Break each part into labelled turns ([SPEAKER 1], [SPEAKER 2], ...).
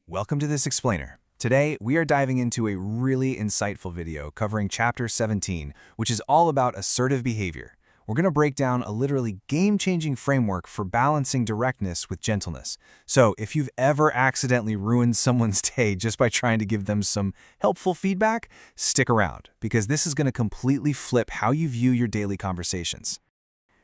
[SPEAKER 1] Welcome to this explainer. Today, we are diving into a really insightful video covering Chapter 17, which is all about assertive behavior. We're going to break down a literally game-changing framework for balancing directness with gentleness. So, if you've ever accidentally ruined someone's day just by trying to give them some helpful feedback, stick around, because this is going to completely flip how you view your daily conversations.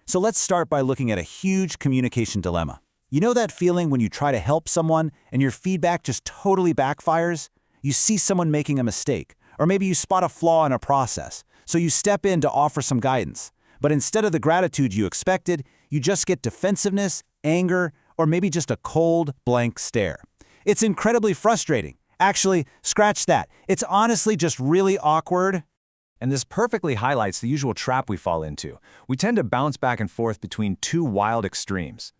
[SPEAKER 2] So let's start by looking at a huge communication dilemma. You know that feeling when you try to help someone and your feedback just totally backfires? You see someone making a mistake, or maybe you spot a flaw in a process, so you step in to offer some guidance. But instead of the gratitude you expected, you just get defensiveness, anger, or maybe just a cold, blank stare. It's incredibly frustrating. Actually, scratch that. It's honestly just really awkward.
[SPEAKER 1] And this perfectly highlights the usual trap we fall into. We tend to bounce back and forth between two wild extremes.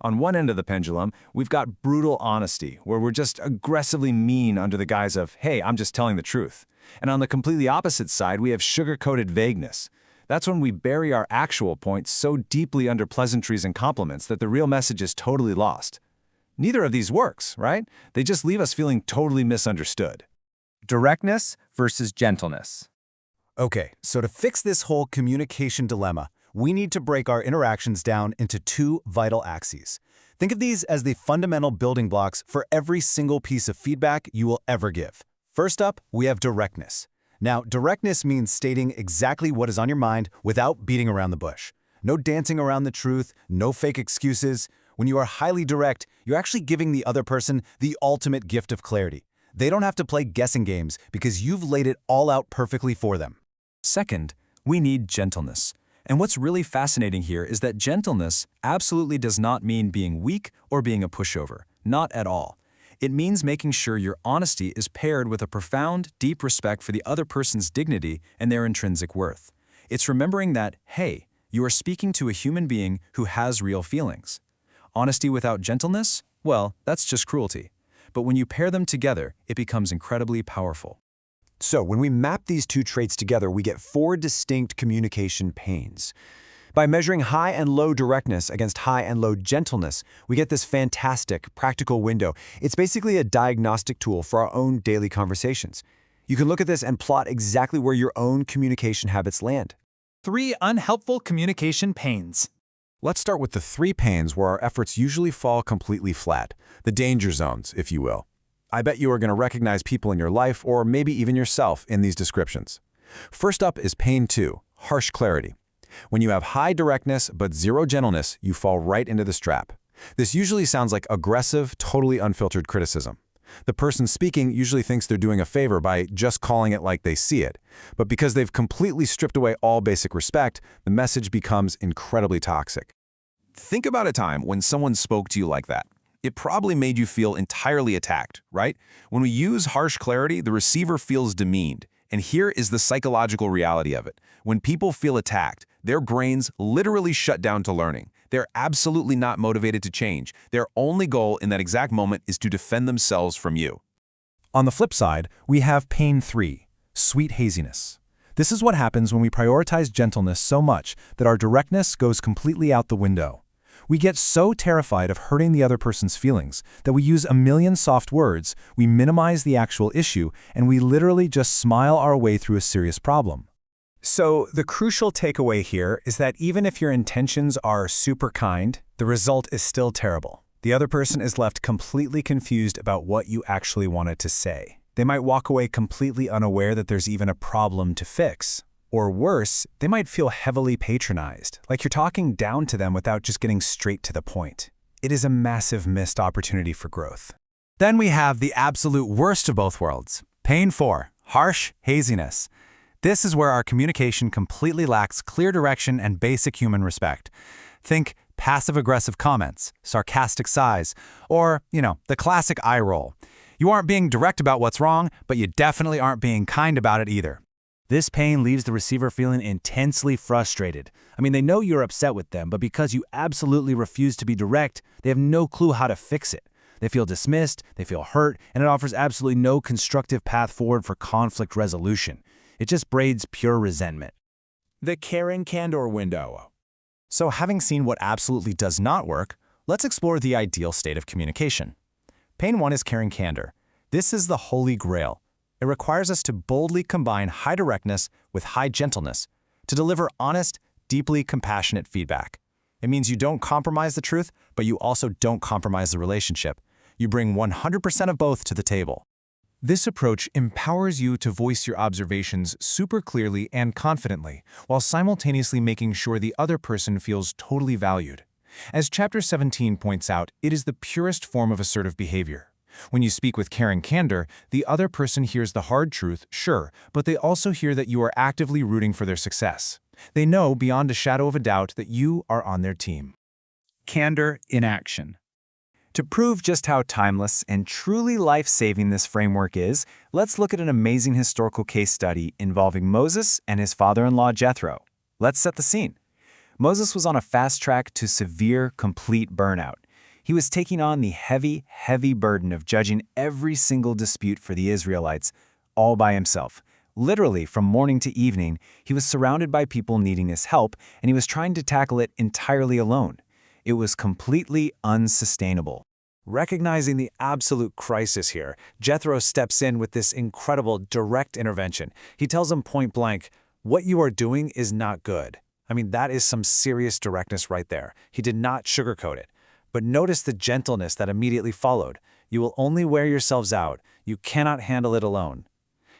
[SPEAKER 1] On one end of the pendulum, we've got brutal honesty, where we're just aggressively mean under the guise of, hey, I'm just telling the truth. And on the completely opposite side, we have sugar-coated vagueness. That's when we bury our actual points so deeply under pleasantries and compliments that the real message is totally lost. Neither of these works, right? They just leave us feeling totally misunderstood.
[SPEAKER 3] Directness versus gentleness.
[SPEAKER 2] Okay, so to fix this whole communication dilemma, we need to break our interactions down into two vital axes. Think of these as the fundamental building blocks for every single piece of feedback you will ever give. First up, we have directness. Now, directness means stating exactly what is on your mind without beating around the bush. No dancing around the truth, no fake excuses. When you are highly direct, you're actually giving the other person the ultimate gift of clarity. They don't have to play guessing games because you've laid it all out perfectly for them.
[SPEAKER 1] Second, we need gentleness. And what's really fascinating here is that gentleness absolutely does not mean being weak or being a pushover. Not at all. It means making sure your honesty is paired with a profound, deep respect for the other person's dignity and their intrinsic worth. It's remembering that, hey, you are speaking to a human being who has real feelings. Honesty without gentleness? Well, that's just cruelty. But when you pair them together, it becomes incredibly powerful.
[SPEAKER 4] So when we map these two traits together, we get four distinct communication pains. By measuring high and low directness against high and low gentleness, we get this fantastic, practical window. It's basically a diagnostic tool for our own daily conversations. You can look at this and plot exactly where your own communication habits land.
[SPEAKER 3] 3 unhelpful communication pains.
[SPEAKER 4] Let's start with the 3 pains where our efforts usually fall completely flat, the danger zones, if you will. I bet you are going to recognize people in your life, or maybe even yourself, in these descriptions. First up is pain 2, harsh clarity. When you have high directness but zero gentleness, you fall right into this trap. This usually sounds like aggressive, totally unfiltered criticism. The person speaking usually thinks they're doing a favor by just calling it like they see it. But because they've completely stripped away all basic respect, the message becomes incredibly toxic.
[SPEAKER 1] Think about a time when someone spoke to you like that. It probably made you feel entirely attacked, right? When we use harsh clarity, the receiver feels demeaned. And here is the psychological reality of it. When people feel attacked, their brains literally shut down to learning. They're absolutely not motivated to change. Their only goal in that exact moment is to defend themselves from you.
[SPEAKER 4] On the flip side, we have pain 3, sweet haziness. This is what happens when we prioritize gentleness so much that our directness goes completely out the window. We get so terrified of hurting the other person's feelings that we use a million soft words, we minimize the actual issue, and we literally just smile our way through a serious problem.
[SPEAKER 3] So the crucial takeaway here is that even if your intentions are super kind, the result is still terrible. The other person is left completely confused about what you actually wanted to say. They might walk away completely unaware that there's even a problem to fix. Or worse, they might feel heavily patronized, like you're talking down to them without just getting straight to the point. It is a massive missed opportunity for growth.
[SPEAKER 2] Then we have the absolute worst of both worlds. Pain 4, harsh haziness. This is where our communication completely lacks clear direction and basic human respect. Think passive-aggressive comments, sarcastic sighs, or, the classic eye roll. You aren't being direct about what's wrong, but you definitely aren't being kind about it either. This pain leaves the receiver feeling intensely frustrated. They know you're upset with them, but because you absolutely refuse to be direct, they have no clue how to fix it. They feel dismissed, they feel hurt, and it offers absolutely no constructive path forward for conflict resolution. It just breeds pure resentment.
[SPEAKER 3] The Candor window. So having seen what absolutely does not work, let's explore the ideal state of communication. Pain 1 is caring candor. This is the holy grail. It requires us to boldly combine high directness with high gentleness to deliver honest, deeply compassionate feedback. It means you don't compromise the truth, but you also don't compromise the relationship. You bring 100% of both to the table.
[SPEAKER 2] This approach empowers you to voice your observations super clearly and confidently, while simultaneously making sure the other person feels totally valued. As Chapter 17 points out, it is the purest form of assertive behavior. When you speak with caring candor, the other person hears the hard truth, sure, but they also hear that you are actively rooting for their success. They know beyond a shadow of a doubt that you are on their team.
[SPEAKER 3] Candor in action. To prove just how timeless and truly life-saving this framework is, let's look at an amazing historical case study involving Moses and his father-in-law Jethro. Let's set the scene. Moses was on a fast track to severe, complete burnout. He was taking on the heavy, heavy burden of judging every single dispute for the Israelites, all by himself. Literally, from morning to evening, he was surrounded by people needing his help, and he was trying to tackle it entirely alone. It was completely unsustainable. Recognizing the absolute crisis here, Jethro steps in with this incredible direct intervention. He tells him point blank, "What you are doing is not good." I mean, that is some serious directness right there. He did not sugarcoat it. But notice the gentleness that immediately followed. You will only wear yourselves out. You cannot handle it alone.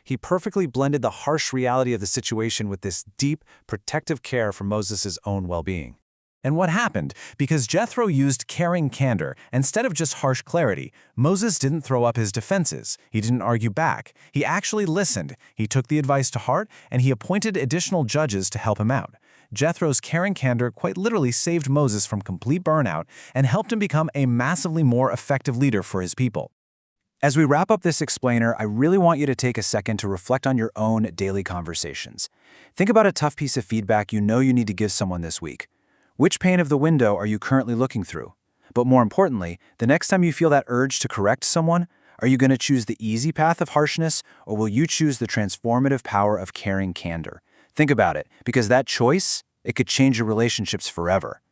[SPEAKER 3] He perfectly blended the harsh reality of the situation with this deep, protective care for Moses' own well-being. And what happened? Because Jethro used caring candor instead of just harsh clarity, Moses didn't throw up his defenses. He didn't argue back. He actually listened. He took the advice to heart, and he appointed additional judges to help him out. Jethro's caring candor quite literally saved Moses from complete burnout and helped him become a massively more effective leader for his people. As we wrap up this explainer, I really want you to take a second to reflect on your own daily conversations. Think about a tough piece of feedback you know you need to give someone this week. Which pane of the window are you currently looking through? But more importantly, the next time you feel that urge to correct someone, are you going to choose the easy path of harshness, or will you choose the transformative power of caring candor? Think about it, because that choice, it could change your relationships forever.